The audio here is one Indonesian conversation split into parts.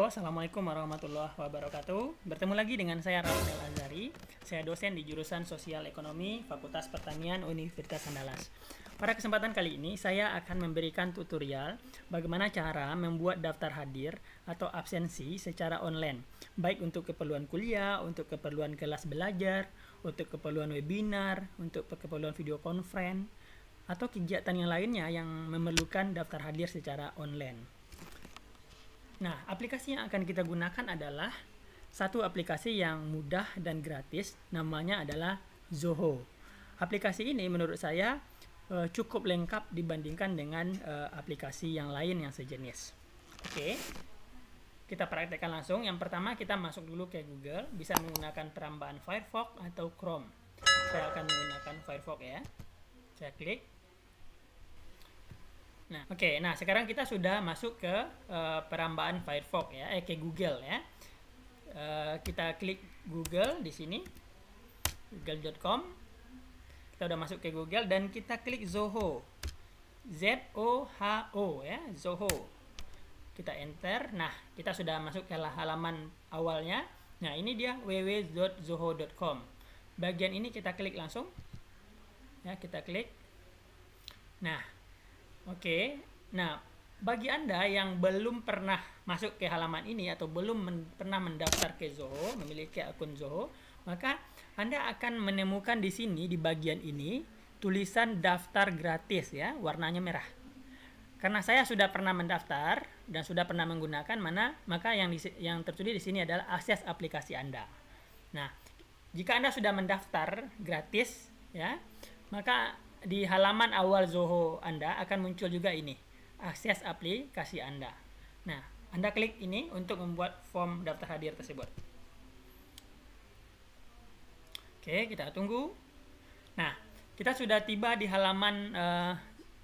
Halo, Assalamualaikum warahmatullahi wabarakatuh. Bertemu lagi dengan saya Rafael Azari. Saya dosen di jurusan Sosial Ekonomi Fakultas Pertanian Universitas Andalas. Pada kesempatan kali ini, saya akan memberikan tutorial bagaimana cara membuat daftar hadir atau absensi secara online, baik untuk keperluan kuliah, untuk keperluan kelas belajar, untuk keperluan webinar, untuk keperluan video conference, atau kegiatan yang lainnya yang memerlukan daftar hadir secara online. Nah, aplikasi yang akan kita gunakan adalah satu aplikasi yang mudah dan gratis, namanya adalah Zoho. Aplikasi ini menurut saya cukup lengkap dibandingkan dengan aplikasi yang lain yang sejenis. Oke, kita praktekkan langsung. Yang pertama kita masuk dulu ke Google, bisa menggunakan perambaan Firefox atau Chrome. Saya akan menggunakan Firefox ya. Saya klik. Nah, oke. Nah, sekarang kita sudah masuk ke perambaan Firefox ya, ke Google ya. Kita klik Google di sini, google.com. Kita udah masuk ke Google dan kita klik Zoho, Z-O-H-O ya, Zoho. Kita enter. Nah, kita sudah masuk ke halaman awalnya. Nah, ini dia www.zoho.com. Bagian ini kita klik langsung. Ya, kita klik. Nah, oke, nah bagi Anda yang belum pernah masuk ke halaman ini atau belum pernah mendaftar ke Zoho, memiliki akun Zoho, maka Anda akan menemukan di sini di bagian ini tulisan daftar gratis ya, warnanya merah. Karena saya sudah pernah mendaftar dan sudah pernah menggunakan maka yang tertulis di sini adalah akses aplikasi Anda. Nah, jika Anda sudah mendaftar gratis ya, maka di halaman awal Zoho Anda akan muncul juga ini, akses aplikasi Anda. Nah, Anda klik ini untuk membuat form daftar hadir tersebut. Oke, kita tunggu. Nah, kita sudah tiba di halaman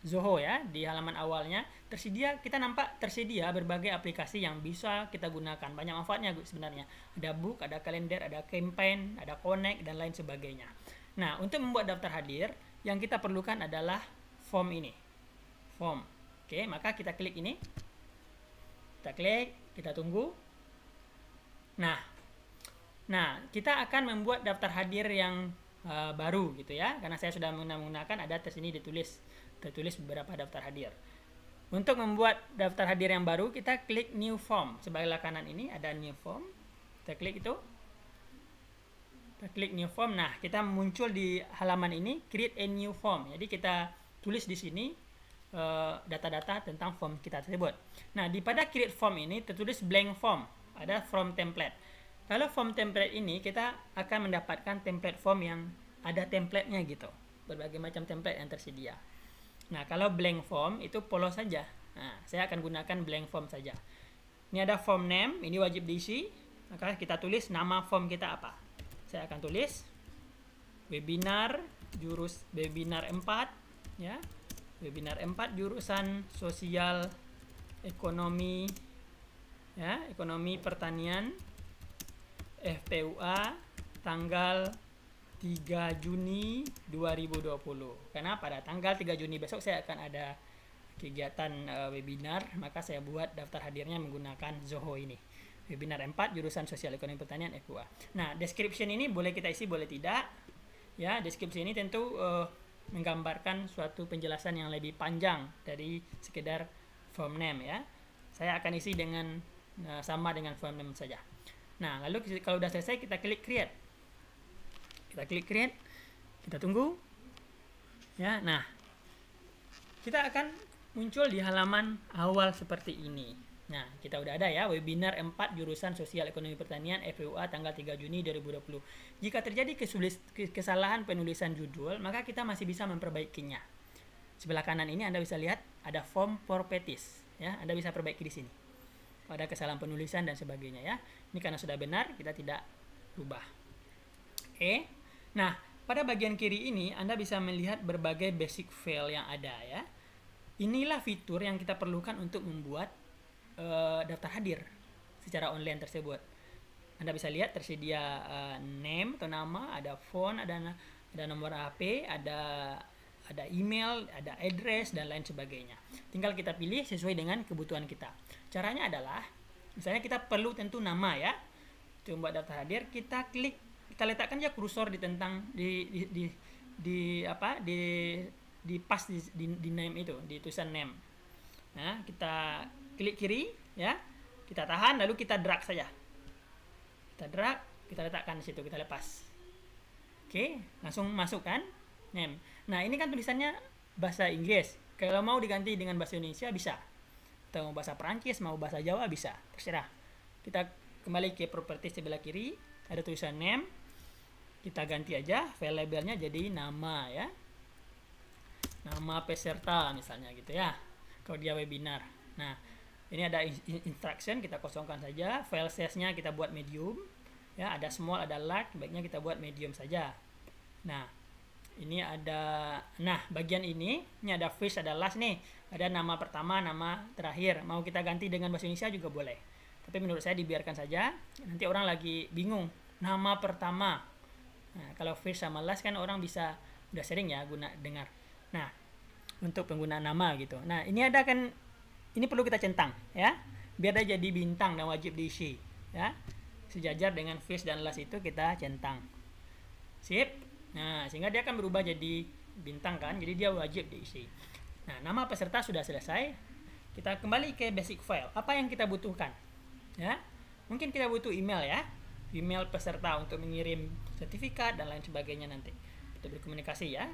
Zoho ya, di halaman awalnya. Kita nampak tersedia berbagai aplikasi yang bisa kita gunakan. Banyak manfaatnya sebenarnya. Ada book, ada kalender, ada campaign, ada connect, dan lain sebagainya. Nah, untuk membuat daftar hadir, yang kita perlukan adalah form ini. Form. Oke, maka kita klik ini. Kita klik, kita tunggu. Nah, kita akan membuat daftar hadir yang baru gitu ya. Karena saya sudah menggunakan, ada di sini tertulis beberapa daftar hadir. Untuk membuat daftar hadir yang baru, kita klik new form. Sebelah kanan ini ada new form. Kita klik itu. Kita klik new form. Nah, kita muncul di halaman ini create a new form. Jadi kita tulis di sini data-data tentang form kita tersebut. Nah, pada create form ini tertulis blank form. Ada form template. Kalau form template ini kita akan mendapatkan template form yang ada template-nya gitu. Berbagai macam template yang tersedia. Nah, kalau blank form itu polos saja. Nah, saya akan gunakan blank form saja. Ini ada form name, ini wajib diisi. Maka kita tulis nama form kita apa. Saya akan tulis webinar 4 ya. Webinar 4 jurusan sosial ekonomi ya, ekonomi pertanian FPUA tanggal 3 Juni 2020. Karena pada tanggal 3 Juni besok saya akan ada kegiatan webinar, maka saya buat daftar hadirnya menggunakan Zoho ini. Webinar 4 jurusan sosial ekonomi pertanian FPUA. Nah, description ini boleh kita isi, boleh tidak. Ya, description ini tentu menggambarkan suatu penjelasan yang lebih panjang dari sekedar form name ya. Saya akan isi dengan sama dengan form name saja. Nah, lalu kalau sudah selesai kita klik create. Kita klik create. Kita tunggu. Ya, nah. Kita akan muncul di halaman awal seperti ini. Nah, kita udah ada ya, webinar 4 jurusan sosial ekonomi pertanian FPUA tanggal 3 Juni 2020. Jika terjadi kesalahan penulisan judul, maka kita masih bisa memperbaikinya. Sebelah kanan ini Anda bisa lihat ada form for petis ya, Anda bisa perbaiki di sini. Ada kesalahan penulisan dan sebagainya ya. Ini karena sudah benar, kita tidak rubah. Oke. Nah, pada bagian kiri ini Anda bisa melihat berbagai basic file yang ada ya. Inilah fitur yang kita perlukan untuk membuat daftar hadir secara online tersebut. Anda bisa lihat tersedia name atau nama, ada phone, ada nomor HP, ada email, ada address dan lain sebagainya. Tinggal kita pilih sesuai dengan kebutuhan kita. Caranya adalah Misalnya kita perlu tentu nama ya. Untuk membuat daftar hadir, kita klik, kita letakkan aja kursor di tentang di apa di pas di name itu, di tulisan name. Nah, kita klik kiri ya. Kita tahan lalu kita drag saja. Kita drag, kita letakkan di situ, kita lepas. Oke, langsung masuk kan name. Nah, ini kan tulisannya bahasa Inggris. Kalau mau diganti dengan bahasa Indonesia bisa. Atau mau bahasa Perancis, mau bahasa Jawa bisa, terserah. Kita kembali ke properties sebelah kiri, ada tulisan name. Kita ganti aja file labelnya jadi nama ya. Nama peserta misalnya gitu ya. Kalau dia webinar. Nah, ini ada instruction, kita kosongkan saja. File size-nya kita buat medium. Ya, ada small, ada large, baiknya kita buat medium saja. Nah, ini ada, nah bagian ini ada first, ada last nih. Ada nama pertama, nama terakhir. Mau kita ganti dengan bahasa Indonesia juga boleh. Tapi menurut saya dibiarkan saja. Nanti orang lagi bingung. Nama pertama. Nah, kalau first sama last kan orang bisa udah sering ya dengar. Nah, untuk penggunaan nama gitu. Nah, ini ada kan, ini perlu kita centang ya. Biar dia jadi bintang dan wajib diisi ya. Sejajar dengan first dan last itu kita centang. Sip. Nah, sehingga dia akan berubah jadi bintang kan. Jadi dia wajib diisi. Nah, nama peserta sudah selesai. Kita kembali ke basic file. Apa yang kita butuhkan? Ya. Mungkin kita butuh email ya. Email peserta untuk mengirim sertifikat dan lain sebagainya nanti. Untuk berkomunikasi ya.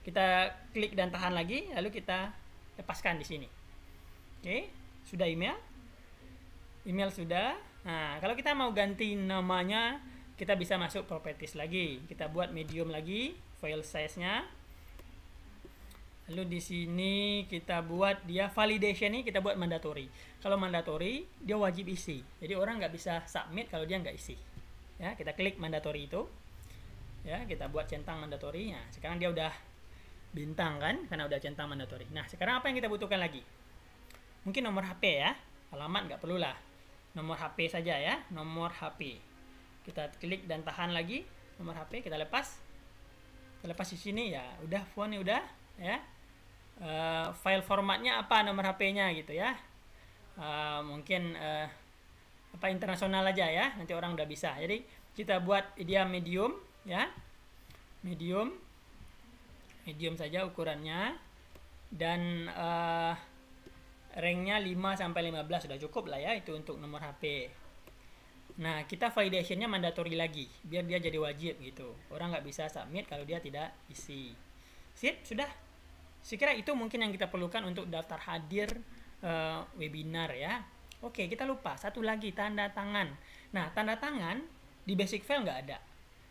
Kita klik dan tahan lagi, lalu kita lepaskan di sini. Oke, sudah email. Email sudah. Nah, kalau kita mau ganti namanya, kita bisa masuk properties lagi. Kita buat medium lagi, file size-nya. Lalu di sini kita buat dia validation ini kita buat mandatory. Kalau mandatory dia wajib isi. Jadi orang nggak bisa submit kalau dia nggak isi. Ya, kita klik mandatory itu. Ya, kita buat centang mandatory. Nah, sekarang dia udah bintang kan karena udah centang mandatory. Nah, sekarang apa yang kita butuhkan lagi? Mungkin nomor HP ya. Alamat nggak perlu lah. Nomor HP saja ya, nomor HP. Kita klik dan tahan lagi nomor HP, kita lepas. Kita lepas di sini ya, udah phone udah ya. File formatnya apa nomor HP-nya gitu ya. Mungkin apa internasional aja ya, nanti orang udah bisa. Jadi kita buat dia medium ya. Medium saja ukurannya dan ranknya 5 sampai 15 sudah cukup lah ya itu untuk nomor HP. Nah, kita validationnya mandatory lagi biar dia jadi wajib gitu. Orang nggak bisa submit kalau dia tidak isi. Sip, sudah. Sekira itu mungkin yang kita perlukan untuk daftar hadir webinar ya. Oke, kita lupa satu lagi, tanda tangan. Nah, tanda tangan di basic file nggak ada.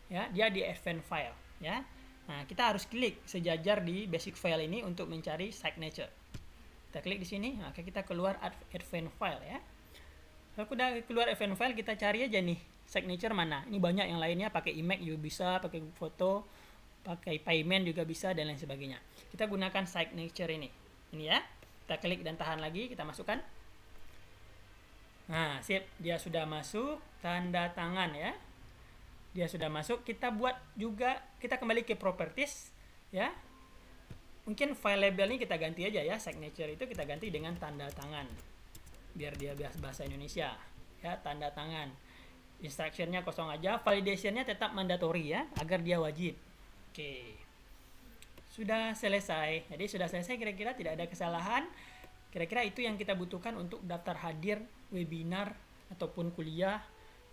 Ya, dia di advanced file ya. Nah, kita harus klik sejajar di basic file ini untuk mencari signature. Kita klik di sini, maka kita keluar advanced file ya. Kalau udah keluar advanced file, kita cari aja nih signature mana. Ini banyak yang lainnya, pakai email juga bisa, pakai foto, pakai payment juga bisa dan lain sebagainya. Kita gunakan signature ini. Ini ya. Kita klik dan tahan lagi, kita masukkan. Nah, sip, dia sudah masuk, tanda tangan ya. Dia sudah masuk, kita buat juga, kita kembali ke properties ya. Mungkin file label ini kita ganti aja ya, signature itu kita ganti dengan tanda tangan. Biar dia bahasa Indonesia ya, tanda tangan. Instructionnya kosong aja, validationnya tetap mandatory ya, agar dia wajib. Oke. Sudah selesai. Jadi sudah selesai, kira-kira tidak ada kesalahan. Kira-kira itu yang kita butuhkan untuk daftar hadir webinar ataupun kuliah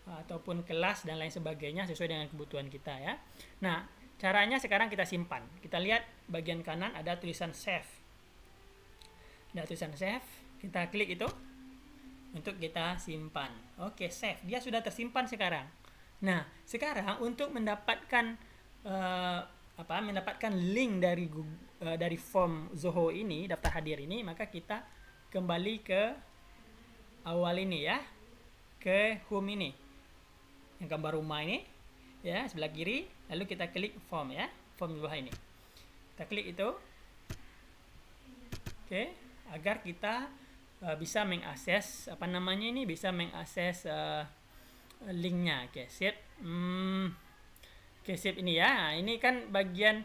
ataupun kelas dan lain sebagainya sesuai dengan kebutuhan kita ya. Nah, caranya sekarang kita simpan. Kita lihat bagian kanan ada tulisan save. Ada tulisan save, kita klik itu untuk kita simpan. Oke, save. Dia sudah tersimpan sekarang. Nah, sekarang untuk mendapatkan mendapatkan link dari form Zoho ini, daftar hadir ini, maka kita kembali ke awal ini ya, ke home ini, yang gambar rumah ini ya, sebelah kiri, lalu kita klik form ya, form di bawah ini, kita klik itu. Oke, agar kita bisa mengakses bisa mengakses linknya. Oke, sip. Oke, sip ini ya. Ini kan bagian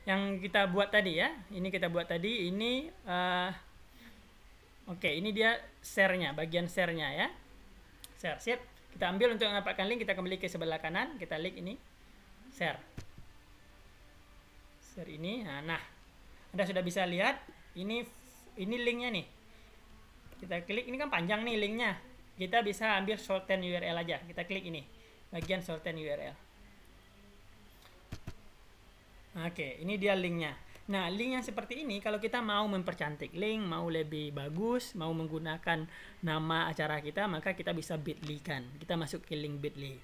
yang kita buat tadi ya. Ini kita buat tadi. Ini Oke, ini dia share-nya, bagian share-nya ya. Share, sip. Kita ambil untuk mendapatkan link, kita kembali ke sebelah kanan, kita klik ini, share. Share ini, nah, Anda sudah bisa lihat, ini linknya nih. Kita klik, ini kan panjang nih linknya. Kita bisa ambil shorten URL aja. Kita klik ini, bagian shorten URL. Oke, ini dia linknya. Nah, link yang seperti ini kalau kita mau mempercantik link, mau lebih bagus, mau menggunakan nama acara kita, maka kita bisa bit.ly kan. Kita masuk ke link bit.ly.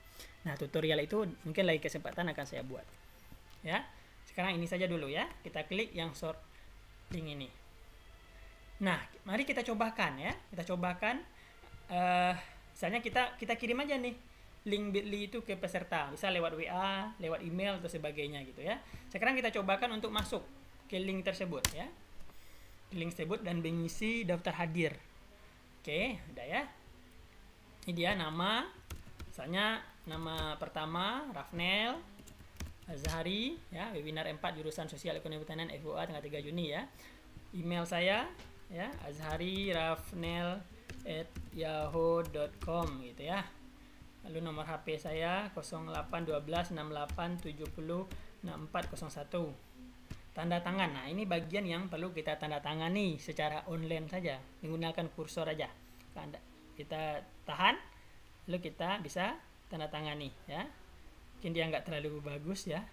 Nah, tutorial itu mungkin lain kesempatan akan saya buat. Ya. Sekarang ini saja dulu ya. Kita klik yang short link ini. Nah, mari kita cobakan ya. Kita cobakan misalnya kita kirim aja nih link bit.ly itu ke peserta, bisa lewat WA, lewat email atau sebagainya gitu ya. Sekarang kita cobakan untuk masuk ke link tersebut ya. Link tersebut dan mengisi daftar hadir. Oke, udah ya. Ini dia nama, misalnya nama pertama Rafnel Azhari ya, webinar 4 jurusan Sosial Ekonomi Pertanian FOA tanggal 3 Juni ya. Email saya ya, azharirafnel@yahoo.com gitu ya. Lalu nomor HP saya 081268706401. Tanda tangan. Nah, ini bagian yang perlu kita tanda tangani secara online saja, menggunakan kursor aja. Kita tahan, lalu kita bisa tanda tangani ya. Mungkin dia nggak terlalu bagus ya,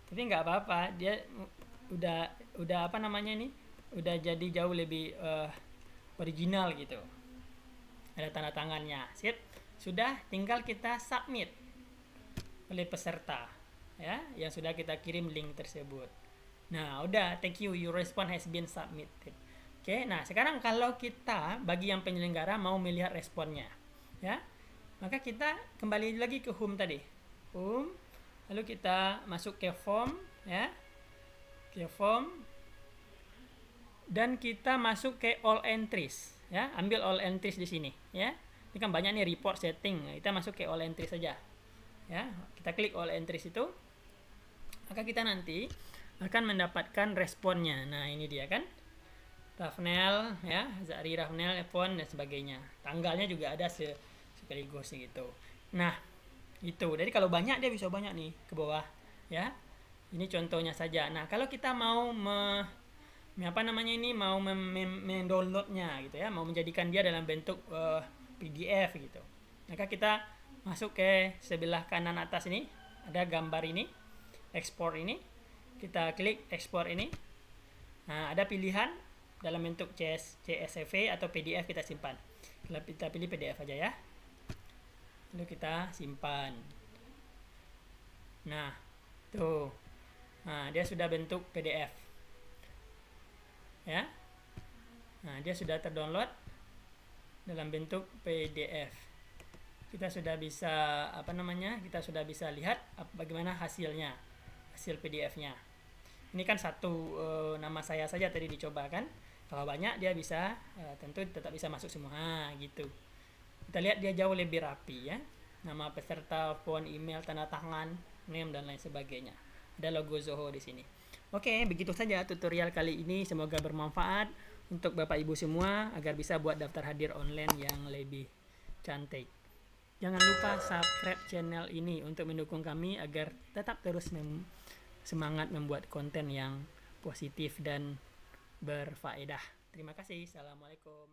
tapi nggak apa-apa. Dia udah apa namanya ini? Udah jadi jauh lebih original gitu. Ada tanda tangannya. Sip. Sudah, tinggal kita submit oleh peserta ya, yang sudah kita kirim link tersebut. Nah, udah, thank you, your response has been submitted. Oke, nah sekarang kalau kita bagi yang penyelenggara mau melihat responnya ya, maka kita kembali lagi ke home tadi. Home, lalu kita masuk ke form ya. Ke form dan kita masuk ke all entries ya, ambil all entries di sini ya. Ini kan banyak nih report setting. Kita masuk ke all entries saja. Ya, kita klik all entries itu. Maka kita nanti akan mendapatkan responnya. Nah, ini dia kan. Rafnel ya, Azhari Rafnel, phone dan sebagainya. Tanggalnya juga ada sekaligus gitu. Nah, itu. Jadi kalau banyak dia bisa banyak nih ke bawah ya. Ini contohnya saja. Nah, kalau kita mau mendownloadnya gitu ya, mau menjadikan dia dalam bentuk PDF gitu, maka kita masuk ke sebelah kanan atas ini, ada gambar ini, ekspor ini, kita klik ekspor ini. Nah, ada pilihan dalam bentuk CSV atau PDF, kita simpan. Kita pilih PDF aja ya, lalu kita simpan. Nah, tuh, nah dia sudah bentuk PDF ya. Nah, dia sudah terdownload dalam bentuk PDF. Kita sudah bisa kita sudah bisa lihat bagaimana hasilnya, hasil PDF-nya. Ini kan satu nama saya saja tadi dicoba kan. Kalau banyak dia bisa tentu tetap bisa masuk semua gitu. Kita lihat dia jauh lebih rapi ya. Nama peserta, phone, email, tanda tangan, name dan lain sebagainya. Ada logo Zoho di sini. Oke, begitu saja tutorial kali ini. Semoga bermanfaat untuk Bapak Ibu semua agar bisa buat daftar hadir online yang lebih cantik. Jangan lupa subscribe channel ini untuk mendukung kami agar tetap terus semangat membuat konten yang positif dan berfaedah. Terima kasih. Assalamualaikum.